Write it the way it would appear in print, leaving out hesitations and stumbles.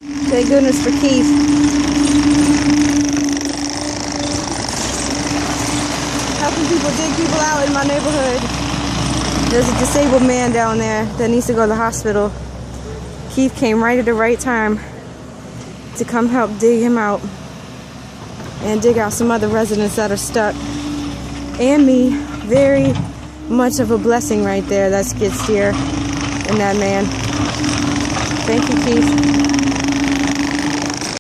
Thank goodness for Keith. Helping people dig people out in my neighborhood. There's a disabled man down there that needs to go to the hospital. Keith came right at the right time to come help dig him out and dig out some other residents that are stuck. And me, very much of a blessing right there, that skid steer and that man. Thank you, Keith.